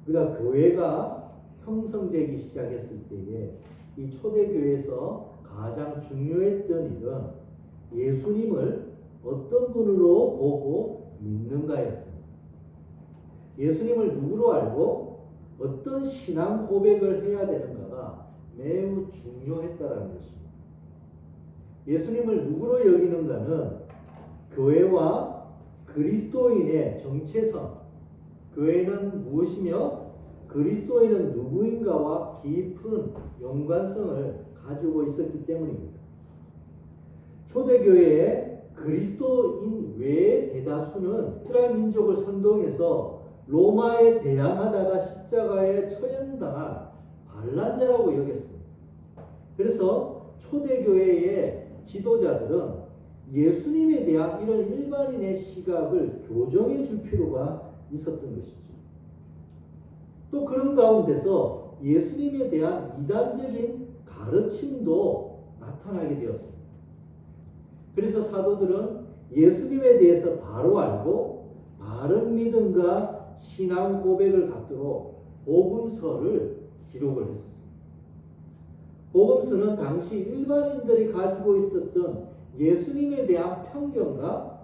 우리가 교회가 형성되기 시작했을 때에 이 초대교회에서 가장 중요했던 일은 예수님을 어떤 분으로 보고 믿는가였습니다. 예수님을 누구로 알고 어떤 신앙 고백을 해야 되는가가 매우 중요했다는 것입니다. 예수님을 누구로 여기는가는 교회와 그리스도인의 정체성, 교회는 무엇이며 그리스도인은 누구인가와 깊은 연관성을 가지고 있었기 때문입니다. 초대교회의 그리스도인 외의 대다수는 이스라엘 민족을 선동해서 로마에 대항하다가 십자가에 처형당한 반란자라고 여겼습니다. 그래서 초대교회의 지도자들은 예수님에 대한 이런 일반인의 시각을 교정해 줄 필요가 있었던 것이죠. 또 그런 가운데서 예수님에 대한 이단적인 가르침도 나타나게 되었습니다. 그래서 사도들은 예수님에 대해서 바로 알고 바른 믿음과 신앙 고백을 갖도록 복음서를 기록을 했었습니다. 복음서는 당시 일반인들이 가지고 있었던 예수님에 대한 편견과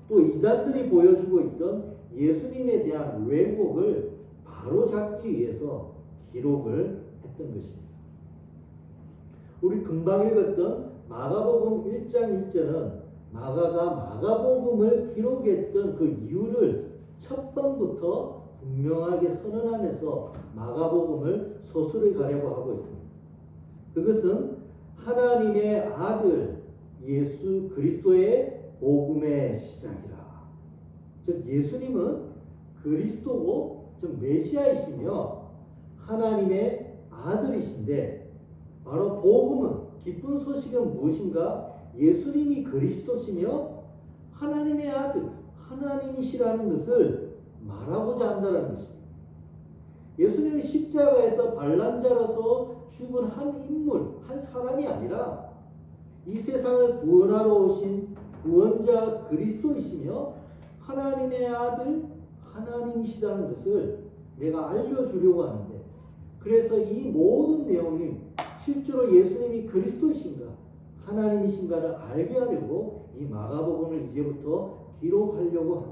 또 이단들이 보여주고 있던 예수님에 대한 왜곡을 바로잡기 위해서 기록을 했던 것입니다. 우리 금방 읽었던 마가복음 1장 1절은 마가가 마가복음을 기록했던 그 이유를 첫 번부터 분명하게 선언하면서 마가복음을 서술해 가려고 하고 있습니다. 그것은 하나님의 아들 예수 그리스도의 복음의 시작이라. 즉 예수님은 그리스도고 즉 메시아이시며 하나님의 아들이신데 바로 복음은 기쁜 소식은 무엇인가? 예수님이 그리스도시며 하나님의 아들 하나님이시라는 것을 말하고자 한다는 것입니다. 예수님이 십자가에서 반란자로서 죽은 한 인물, 한 사람이 아니라 이 세상을 구원하러 오신 구원자 그리스도이시며 하나님의 아들 하나님이시다는 것을 내가 알려주려고 하는데, 그래서 이 모든 내용이 실제로 예수님이 그리스도이신가 하나님이신가를 알게 하려고 이 마가복음을 이제부터 기록하려고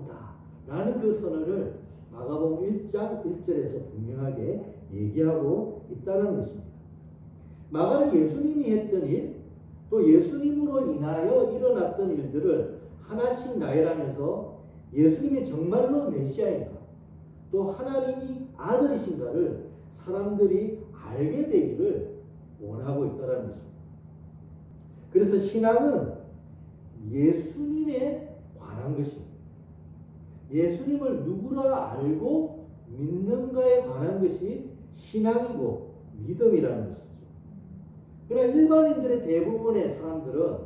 한다라는 그 선언을 마가복음 1장 1절에서 분명하게 얘기하고 있다는 것입니다. 마가는 예수님이 했던 일, 또 예수님으로 인하여 일어났던 일들을 하나씩 나열하면서 예수님이 정말로 메시아인가, 또 하나님이 아들이신가를 사람들이 알게 되기를 원하고 있다는 것입니다. 그래서 신앙은 예수님에 관한 것입니다. 예수님을 누구라 알고 믿는가에 관한 것이 신앙이고 믿음이라는 것이죠. 그러나 일반인들의 대부분의 사람들은,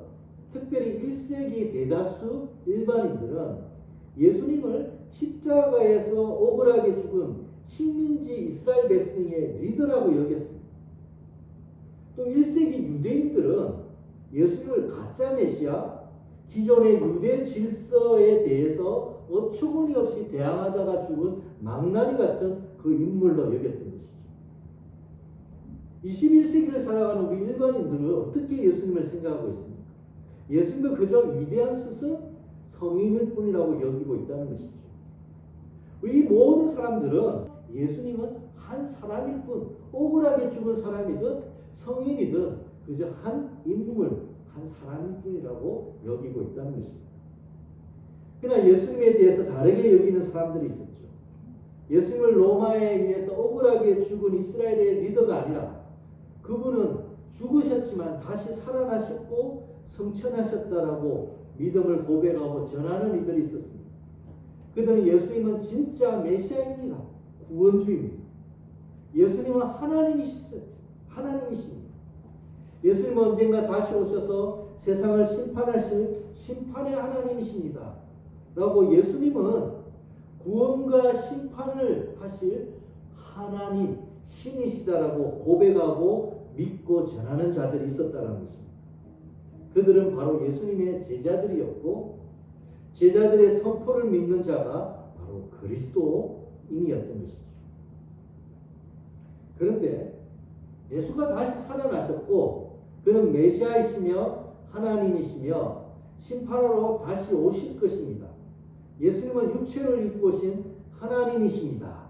특별히 1세기 대다수 일반인들은 예수님을 십자가에서 억울하게 죽은 식민지 이스라엘 백성의 리더라고 여겼습니다. 또 1세기 유대인들은 예수님을 가짜 메시아, 기존의 유대 질서에 대해서 어처구니 없이 대항하다가 죽은 망나니 같은 그 인물로 여겼던 것이죠. 21세기를 살아가는 우리 일반인들은 어떻게 예수님을 생각하고 있습니까? 예수님은 그저 위대한 스승, 성인일 뿐이라고 여기고 있다는 것이죠. 우리 모든 사람들은 예수님은 한 사람일 뿐, 억울하게 죽은 사람이든 성인이든 그저 한 인물, 한 사람일 뿐이라고 여기고 있다는 것입니다. 그러나 예수님에 대해서 다르게 여기는 사람들이 있었죠. 예수님을 로마에 의해서 억울하게 죽은 이스라엘의 리더가 아니라 그분은 죽으셨지만 다시 살아나셨고 성천하셨다라고 믿음을 고백하고 전하는 이들이 있었습니다. 그들은 예수님은 진짜 메시아입니다. 구원주입니다. 예수님은 하나님이십니다. 예수님은 언젠가 다시 오셔서 세상을 심판하실 심판의 하나님이십니다. 라고 예수님은 구원과 심판을 하실 하나님, 신이시다라고 고백하고 믿고 전하는 자들이 있었다는 것입니다. 그들은 바로 예수님의 제자들이었고, 제자들의 선포를 믿는 자가 바로 그리스도인이었던 것이죠. 그런데 예수가 다시 살아나셨고 그는 메시아이시며 하나님이시며 심판하러 다시 오실 것입니다. 예수님은 육체를 입고 오신 하나님이십니다.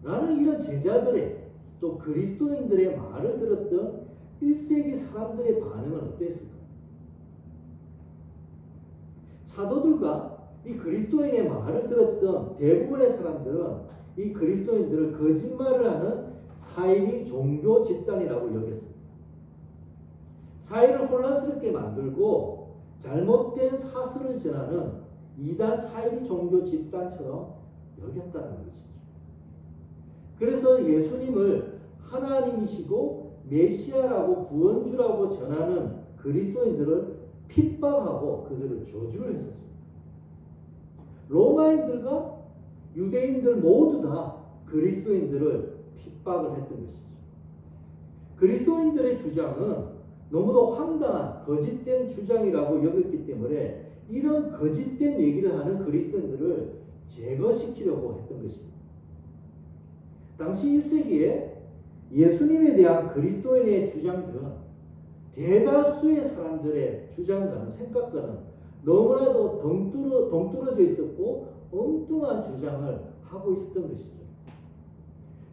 라는 이런 제자들의 또 그리스도인들의 말을 들었던 1세기 사람들의 반응은 어땠을까? 사도들과 이 그리스도인의 말을 들었던 대부분의 사람들은 이 그리스도인들을 거짓말을 하는 사이비 종교 집단이라고 여겼습니다. 사회를 혼란스럽게 만들고 잘못된 사설을 전하는 이단 사이비 종교 집단처럼 여겼다는 것이죠. 그래서 예수님을 하나님이시고 메시아라고 구원주라고 전하는 그리스도인들을 핍박하고 그들을 저주를 했었습니다. 로마인들과 유대인들 모두 다 그리스도인들을 핍박을 했던 것이죠. 그리스도인들의 주장은 너무도 황당한 거짓된 주장이라고 여겼기 때문에 이런 거짓된 얘기를 하는 그리스도인들을 제거시키려고 했던 것입니다. 당시 1세기에 예수님에 대한 그리스도인의 주장들은 대다수의 사람들의 주장과는 생각과는 너무나도 동떨어져 있었고 엉뚱한 주장을 하고 있었던 것이죠.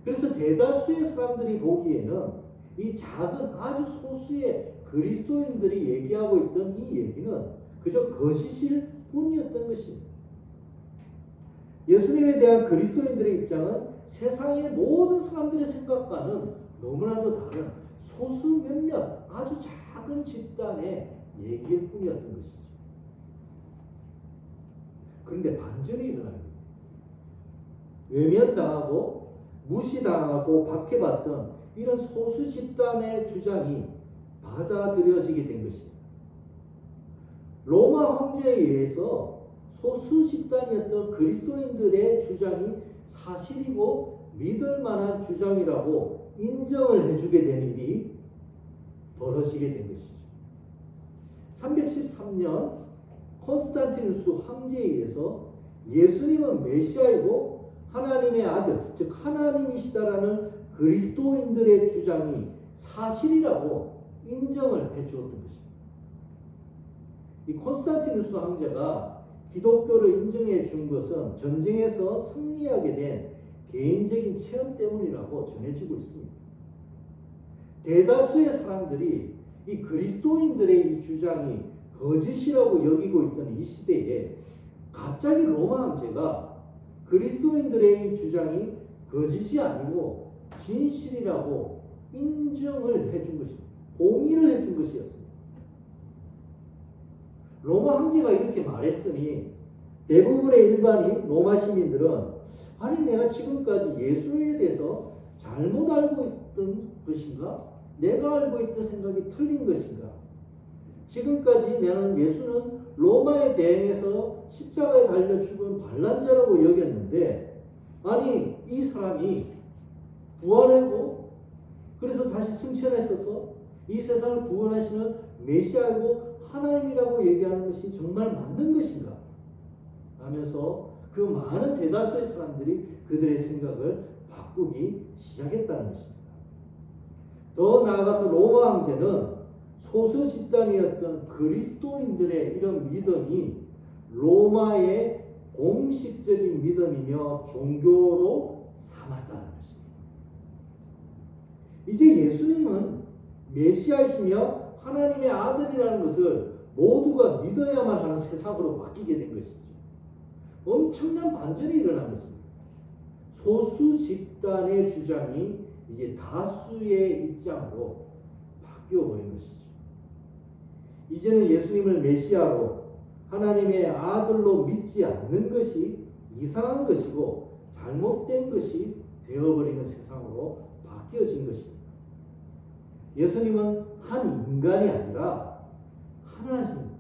그래서 대다수의 사람들이 보기에는 이 작은 아주 소수의 그리스도인들이 얘기하고 있던 이 얘기는 그저 거짓일 뿐이었던 것입니다. 예수님에 대한 그리스도인들의 입장은 세상의 모든 사람들의 생각과는 너무나도 다른 소수 몇몇 아주 작은 집단의 얘기일 뿐이었던 것이죠. 그런데 반전이 일어납니다. 외면당하고 무시당하고 박해받던 이런 소수 집단의 주장이 받아들여지게 된 것입니다. 로마 황제에 의해서 소수 집단이었던 그리스도인들의 주장이 사실이고 믿을 만한 주장이라고 인정을 해주게 된 일이 벌어지게 된 것이죠. 313년 콘스탄티누스 황제에 의해서 예수님은 메시아이고 하나님의 아들, 즉 하나님이시다라는 그리스도인들의 주장이 사실이라고 인정을 해주었던 것입니다. 이 콘스탄티누스 황제가 기독교를 인정해 준 것은 전쟁에서 승리하게 된 개인적인 체험 때문이라고 전해지고 있습니다. 대다수의 사람들이 이 그리스도인들의 이 주장이 거짓이라고 여기고 있던 이 시대에 갑자기 로마 황제가 그리스도인들의 이 주장이 거짓이 아니고 진실이라고 인정을 해준 것입니다. 동의를 해준 것이었습니다. 로마 황제가 이렇게 말했으니 대부분의 일반인 로마 시민들은 아니 내가 지금까지 예수에 대해서 잘못 알고 있던 것인가? 내가 알고 있던 생각이 틀린 것인가? 지금까지 나는 예수는 로마에 대행해서 십자가에 달려 죽은 반란자라고 여겼는데 아니 이 사람이 부활하고 그래서 다시 승천했어서 이 세상을 구원하시는 메시아이고 하나님이라고 얘기하는 것이 정말 맞는 것인가? 하면서 그 많은 대다수의 사람들이 그들의 생각을 바꾸기 시작했다는 것입니다. 더 나아가서 로마 황제는 소수 집단이었던 그리스도인들의 이런 믿음이 로마의 공식적인 믿음이며 종교로 삼았다는 것입니다. 이제 예수님은 메시아이시며 하나님의 아들이라는 것을 모두가 믿어야만 하는 세상으로 바뀌게 된 것이죠. 엄청난 반전이 일어난 것입니다. 소수 집단의 주장이 이제 다수의 입장으로 바뀌어버린 것이죠. 이제는 예수님을 메시아로 하나님의 아들로 믿지 않는 것이 이상한 것이고 잘못된 것이 되어버리는 세상으로 바뀌어진 것입니다. 예수님은 한 인간이 아니라 하나님,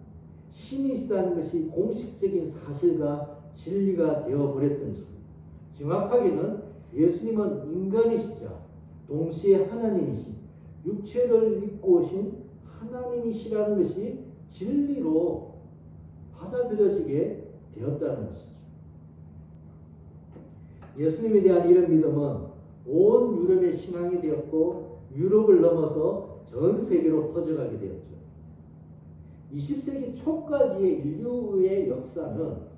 신이시다는 것이 공식적인 사실과 진리가 되어버렸던 것입니다. 정확하게는 예수님은 인간이시자 동시에 하나님이신 육체를 입고 오신 하나님이시라는 것이 진리로 받아들여지게 되었다는 것이죠. 예수님에 대한 이런 믿음은 온 유럽의 신앙이 되었고 유럽을 넘어서 전 세계로 퍼져가게 되었죠. 20세기 초까지의 인류의 역사는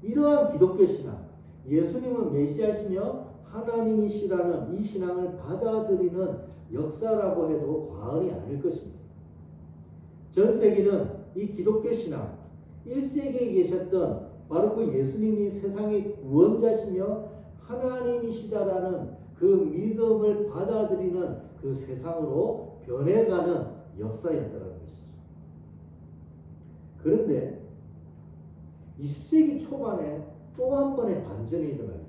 이러한 기독교 신앙, 예수님은 메시아시며 하나님이시라는 이 신앙을 받아들이는 역사라고 해도 과언이 아닐 것입니다. 전 세계는 이 기독교 신앙, 1세기에 계셨던 바로 그 예수님이 세상의 구원자시며 하나님이시다라는 그 믿음을 받아들이는 그 세상으로 변해가는 역사였다는 것이죠. 그런데 20세기 초반에 또 한 번의 반전이 일어납니다.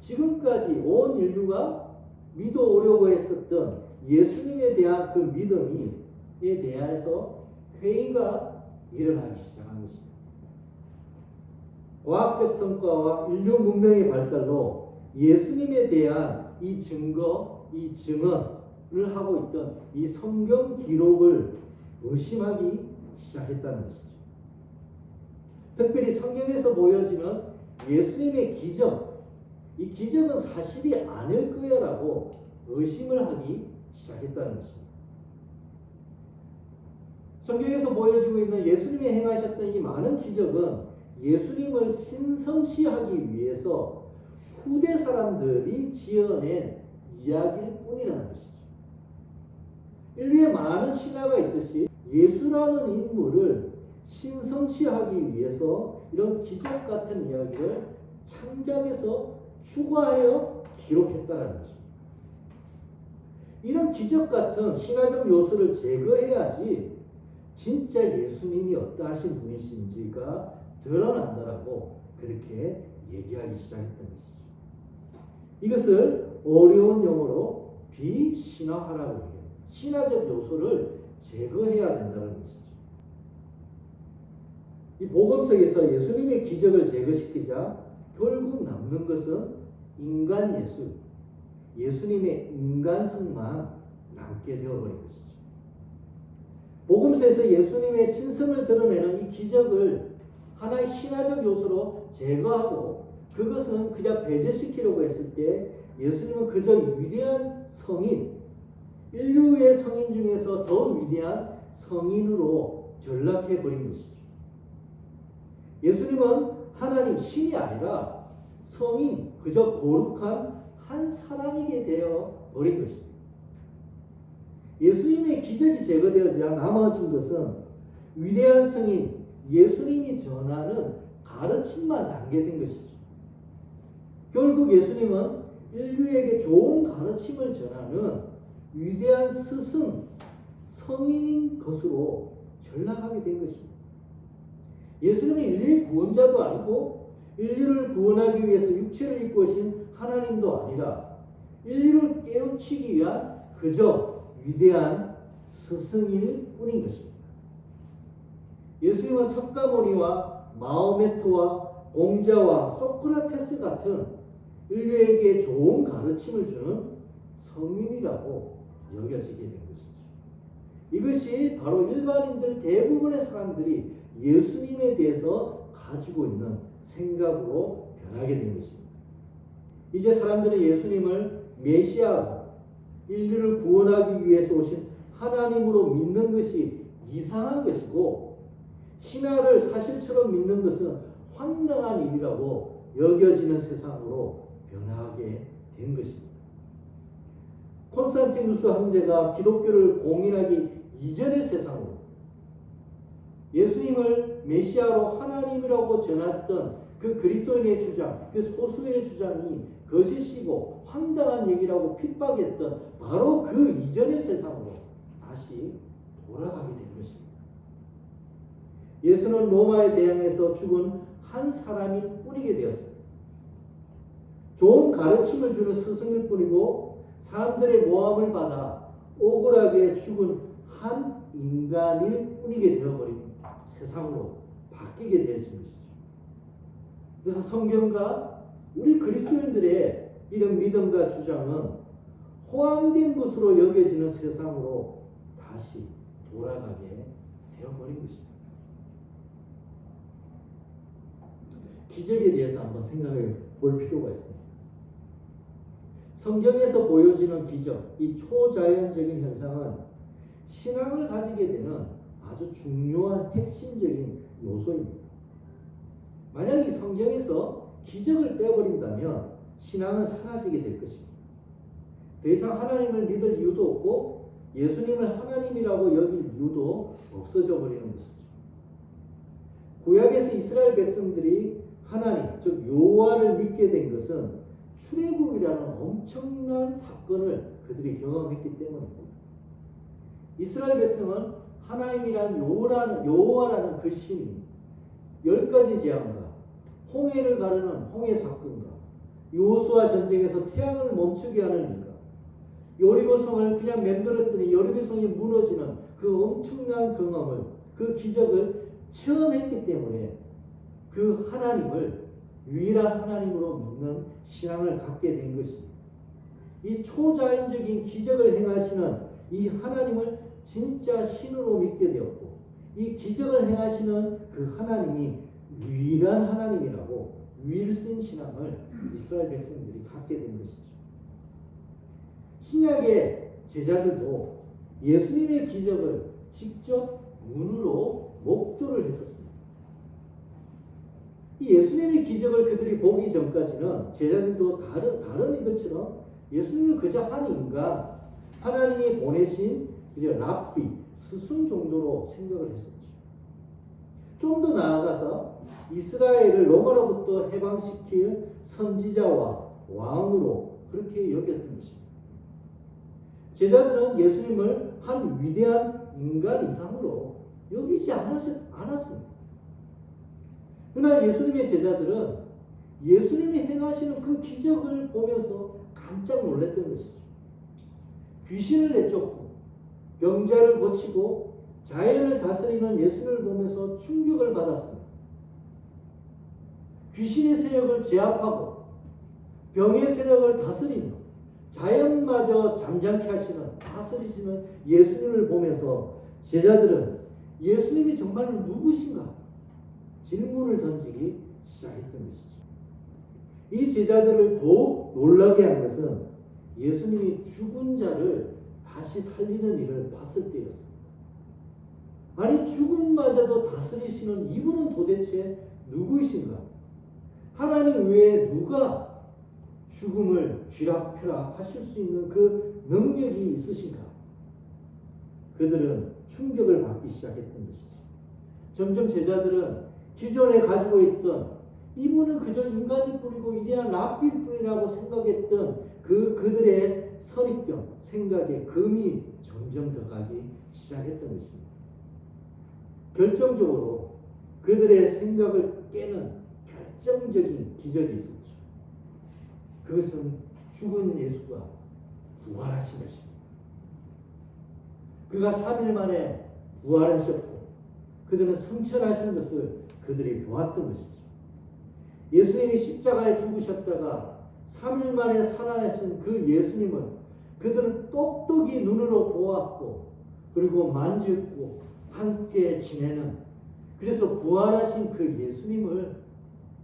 지금까지 온 인류가 믿어오려고 했었던 예수님에 대한 그 믿음에 대해서 회의가 일어나기 시작한 것입니다. 과학적 성과와 인류 문명의 발달로 예수님에 대한 이 증거, 이 증언을 하고 있던 이 성경 기록을 의심하기 시작했다는 것이죠. 특별히 성경에서 보여지는 예수님의 기적, 이 기적은 사실이 아닐 거야라고 의심을 하기 시작했다는 것입니다. 성경에서 보여지고 있는 예수님이 행하셨던 이 많은 기적은 예수님을 신성시하기 위해서 후대 사람들이 지어낸 이야기일 뿐이라는 것이죠. 인류에 많은 신화가 있듯이 예수라는 인물을 신성시하기 위해서 이런 기적 같은 이야기를 창작해서 추가하여 기록했다는 것입니다. 이런 기적 같은 신화적 요소를 제거해야지 진짜 예수님이 어떠하신 분이신지가 드러난다라고 그렇게 얘기하기 시작했던 것이죠. 이것을 어려운 용어로 비신화화라고 해요. 신화적 요소를 제거해야 된다는 것이죠. 이 복음서에서 예수님의 기적을 제거시키자 결국 남는 것은 인간 예수, 예수님의 인간성만 남게 되어버린 것이죠. 복음서에서 예수님의 신성을 드러내는 이 기적을 하나의 신화적 요소로 제거하고 그것은 그저 배제시키려고 했을 때 예수님은 그저 위대한 성인, 인류의 성인 중에서 더 위대한 성인으로 전락해버린 것이죠. 예수님은 하나님 신이 아니라 성인, 그저 거룩한 한 사람이게 되어 버린 것입니다. 예수님의 기적이 제거되어지자 남아진 것은 위대한 성인 예수님이 전하는 가르침만 남겨진 것이죠. 결국 예수님은 인류에게 좋은 가르침을 전하는 위대한 스승, 성인인 것으로 전락하게 된 것입니다. 예수님은 인류의 구원자도 아니고 인류를 구원하기 위해서 육체를 입고 오신 하나님도 아니라 인류를 깨우치기 위한 그저 위대한 스승일 뿐인 것입니다. 예수님은 석가모니와 마호메트와 공자와 소크라테스 같은 인류에게 좋은 가르침을 주는 성인이라고 여겨지게 된 것이죠. 이것이 바로 일반인들 대부분의 사람들이 예수님에 대해서 가지고 있는 생각으로 변하게 된 것입니다. 이제 사람들은 예수님을 메시아로 인류를 구원하기 위해서 오신 하나님으로 믿는 것이 이상한 것이고 신화를 사실처럼 믿는 것은 황당한 일이라고 여겨지는 세상으로 변하게 된 것입니다. 콘스탄티누스 황제가 기독교를 공인하기 이전의 세상으로 예수님을 메시아로 하나님이라고 전했던 그 그리스도인의 주장, 그 소수의 주장이 거짓이고 황당한 얘기라고 핍박했던 바로 그 이전의 세상으로 다시 돌아가게 된 것입니다. 예수는 로마에 대항해서 죽은 한 사람일 뿐이게 되었습니다. 좋은 가르침을 주는 스승일 뿐이고 사람들의 모함을 받아 억울하게 죽은 한 인간일 뿐이게 되어버린 세상으로 바뀌게 되어진 것이죠. 그래서 성경과 우리 그리스도인들의 이런 믿음과 주장은 호황된 것으로 여겨지는 세상으로 다시 돌아가게 되어버린 것입니다. 기적에 대해서 한번 생각해 볼 필요가 있습니다. 성경에서 보여지는 기적, 이 초자연적인 현상은 신앙을 가지게 되는 아주 중요한 핵심적인 요소입니다. 만약 이 성경에서 기적을 빼버린다면 신앙은 사라지게 될 것입니다. 더 이상 하나님을 믿을 이유도 없고 예수님을 하나님이라고 여길 이유도 없어져 버리는 것이죠. 구약에서 이스라엘 백성들이 하나님, 즉 여호와를 믿게 된 것은 출애굽이라는 엄청난 사건을 그들이 경험했기 때문입니다. 이스라엘 백성은 하나님이란 여호와라는 그 신이 10가지 재앙과 홍해를 가르는 홍해 사건과 여호수아 전쟁에서 태양을 멈추게 하는 일과 여리고성을 그냥 맴돌았더니 여리고성이 무너지는 그 엄청난 경험을, 그 기적을 체험했기 때문에 그 하나님을 유일한 하나님으로 믿는 신앙을 갖게 된 것입니다. 이 초자연적인 기적을 행하시는 이 하나님을 진짜 신으로 믿게 되었고, 이 기적을 행하시는 그 하나님이 유일한 하나님이라고 유일신 신앙을 이스라엘 백성들이 갖게 된 것이죠. 신약의 제자들도 예수님의 기적을 직접 눈으로 목도를 했었습니다. 이 예수님의 기적을 그들이 보기 전까지는 제자들도 다른 이들처럼 예수님을 그저 한 인간, 하나님이 보내신 랍비, 스승 정도로 생각을 했었죠. 좀 더 나아가서 이스라엘을 로마로부터 해방시킬 선지자와 왕으로 그렇게 여겼던 것입니다. 제자들은 예수님을 한 위대한 인간 이상으로 여기지 않았습니다. 그러나 예수님의 제자들은 예수님이 행하시는 그 기적을 보면서 깜짝 놀랐던 것이죠. 귀신을 내쫓고 병자를 고치고 자연을 다스리는 예수님을 보면서 충격을 받았습니다. 귀신의 세력을 제압하고 병의 세력을 다스리며 자연마저 잠잠케 하시는, 다스리시는 예수님을 보면서 제자들은 예수님이 정말 누구신가 질문을 던지기 시작했던 것이죠. 이 제자들을 더욱 놀라게 한 것은 예수님이 죽은 자를 다시 살리는 일을 봤을 때였습니다. 아니, 죽음마저도 다스리시는 이분은 도대체 누구이신가? 하나님 외에 누가 죽음을 쥐락펴락 하실 수 있는 그 능력이 있으신가? 그들은 충격을 받기 시작했던 것이죠. 점점 제자들은 기존에 가지고 있던 이분은 그저 인간일 뿐이고 위대한 랍비일 뿐이라고 생각했던 그들의 선입견, 생각에 금이 점점 더 가기 시작했던 것입니다. 결정적으로 그들의 생각을 깨는 결정적인 기적이 있었죠. 그것은 죽은 예수가 부활하신 것입니다. 그가 3일 만에 부활하셨고 그들은 성천하신 것을 그들이 보았던 것이죠. 예수님이 십자가에 죽으셨다가 3일 만에 살아나신 그 예수님을 그들은 똑똑히 눈으로 보았고 그리고 만졌고 함께 지내는, 그래서 부활하신 그 예수님을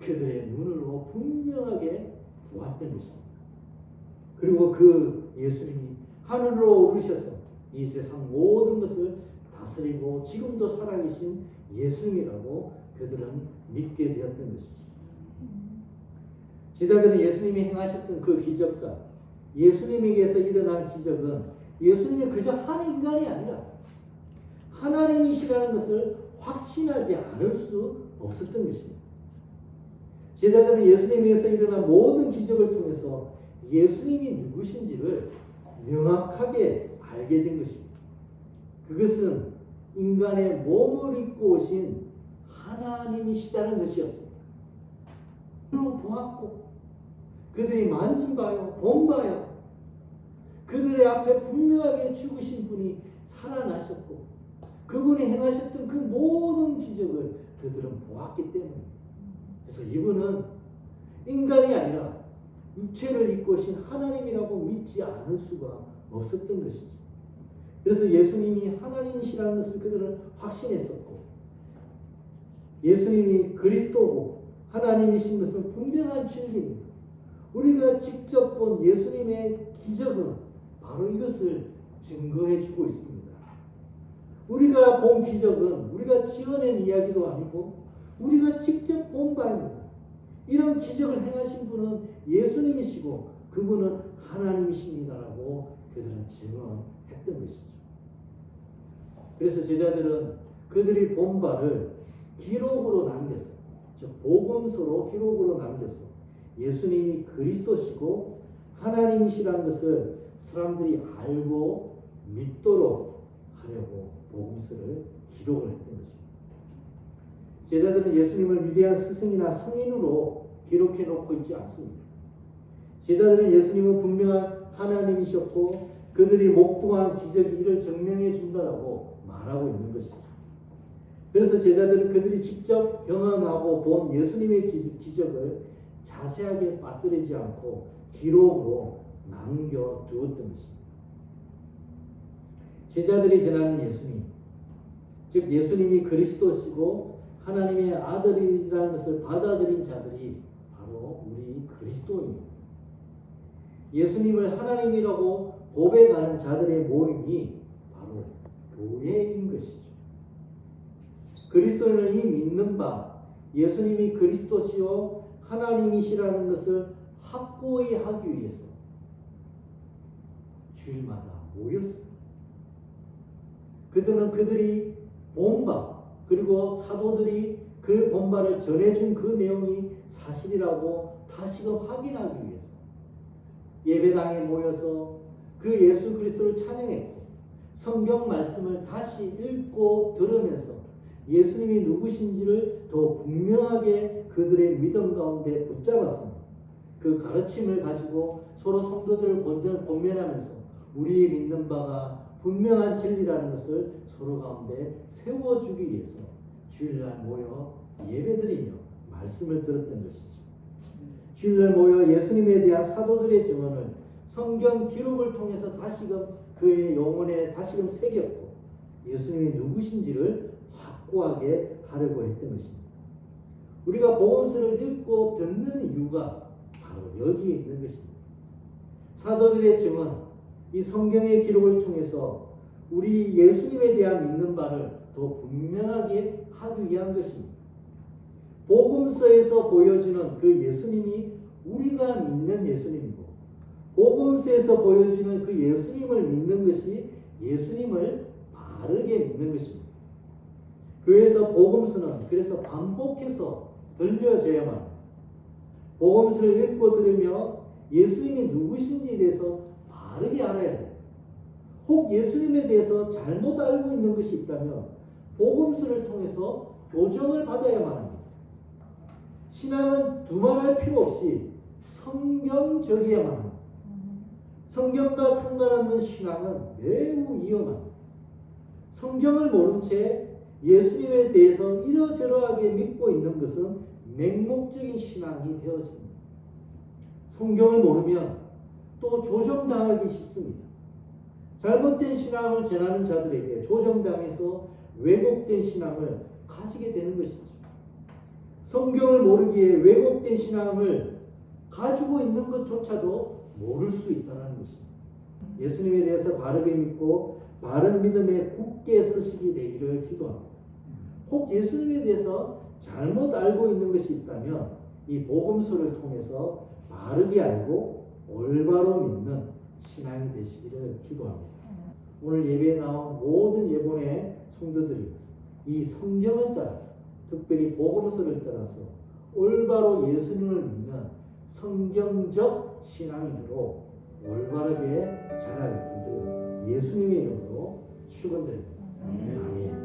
그들의 눈으로 분명하게 보았던 것입니다. 그리고 그 예수님이 하늘로 오르셔서 이 세상 모든 것을 다스리고 지금도 살아계신 예수님이라고 그들은 믿게 되었던 것이죠. 제자들은 예수님이 행하셨던 그 기적과 예수님에게서 일어난 기적은 예수님이 그저 한 인간이 아니라 하나님이시라는 것을 확신하지 않을 수 없었던 것입니다. 제자들은 예수님에게서 일어난 모든 기적을 통해서 예수님이 누구신지를 명확하게 알게 된 것입니다. 그것은 인간의 몸을 입고 오신 하나님이시다는 것이었습니다. 그로 보았고 그들이 만진 바요, 본 바요, 그들의 앞에 분명하게 죽으신 분이 살아나셨고 그분이 행하셨던 그 모든 기적을 그들은 보았기 때문입니다. 그래서 이분은 인간이 아니라 육체를 입고 오신 하나님이라고 믿지 않을 수가 없었던 것이죠. 그래서 예수님이 하나님이시라는 것을 그들은 확신했었고 예수님이 그리스도고 하나님이신 것은 분명한 진리입니다. 우리가 직접 본 예수님의 기적은 바로 이것을 증거해 주고 있습니다. 우리가 본 기적은 우리가 지어낸 이야기도 아니고 우리가 직접 본 바입니다. 이런 기적을 행하신 분은 예수님이시고 그분은 하나님이십니다라고 그들은 증언했던 것이죠. 그래서 제자들은 그들이 본 바를 기록으로 남겨서, 즉 복음서로 기록으로 남겨서 예수님이 그리스도시고 하나님이시라는 것을 사람들이 알고 믿도록 하려고 복음서를 기록을 했던 것입니다. 제자들은 예수님을 위대한 스승이나 성인으로 기록해 놓고 있지 않습니다. 제자들은 예수님은 분명한 하나님이셨고 그들이 목동한 기적이 이를 증명해 준다라고 말하고 있는 것이죠. 그래서 제자들은 그들이 직접 경험하고 본 예수님의 기적을 자세하게 빠뜨리지 않고 기록으로 남겨두었던 것입니다. 제자들이 전하는 예수님, 즉 예수님이 그리스도시고 하나님의 아들이라는 것을 받아들인 자들이 바로 우리 그리스도인입니다. 예수님을 하나님이라고 고백하는 자들의 모임이 바로 교회인 것이죠. 그리스도인은 이 믿는 바 예수님이 그리스도시요 하나님이시라는 것을 확고히 하기 위해서 주일마다 모였습니다. 그들은 그들이 본 바 그리고 사도들이 그 본 바를 전해준 그 내용이 사실이라고 다시금 확인하기 위해서 예배당에 모여서 그 예수 그리스도를 찬양했고 성경 말씀을 다시 읽고 들으면서 예수님이 누구신지를 더 분명하게 그들의 믿음 가운데 붙잡았습니다. 그 가르침을 가지고 서로 성도들을 권면하면서 우리의 믿는 바가 분명한 진리라는 것을 서로 가운데 세워주기 위해서 주일날 모여 예배드리며 말씀을 들었던 것이죠. 주일날 모여 예수님에 대한 사도들의 증언을 성경 기록을 통해서 다시금 그의 영혼에 다시금 새겼고 예수님이 누구신지를 확고하게 하려고 했던 것입니다. 우리가 복음서를 읽고 듣는 이유가 바로 여기에 있는 것입니다. 사도들의 증언, 이 성경의 기록을 통해서 우리 예수님에 대한 믿는 바를 더 분명하게 하기 위한 것입니다. 복음서에서 보여지는 그 예수님이 우리가 믿는 예수님이고 복음서에서 보여지는 그 예수님을 믿는 것이 예수님을 바르게 믿는 것입니다. 교회에서 복음서는 그래서 반복해서 들려져야만 합니다. 복음서를 읽고 들으며 예수님이 누구신지에 대해서 바르게 알아야 돼요. 혹 예수님에 대해서 잘못 알고 있는 것이 있다면 복음서를 통해서 교정을 받아야만 합니다. 신앙은 두말할 필요 없이 성경적이야만 합니다. 성경과 상관없는 신앙은 매우 위험합니다. 성경을 모른 채 예수님에 대해서 이러저러하게 믿고 있는 것은 맹목적인 신앙이 되어집니다. 성경을 모르면 또 조정당하기 쉽습니다. 잘못된 신앙을 전하는 자들에게 조정당해서 왜곡된 신앙을 가지게 되는 것이죠. 성경을 모르기에 왜곡된 신앙을 가지고 있는 것조차도 모를 수 있다는 것입니다. 예수님에 대해서 바르게 믿고 바른 믿음에 굳게 서시게 되기를 기도합니다. 혹 예수님에 대해서 잘못 알고 있는 것이 있다면 이 복음서를 통해서 바르게 알고 올바로 믿는 신앙이 되시기를 기도합니다. 오늘 예배에 나온 모든 예본의 성도들이 이 성경을 따라 특별히 복음서를 따라서 올바로 예수님을 믿는 성경적 신앙인으로 올바르게 자라기를 예수님의 이름으로 축원드립니다. 아멘.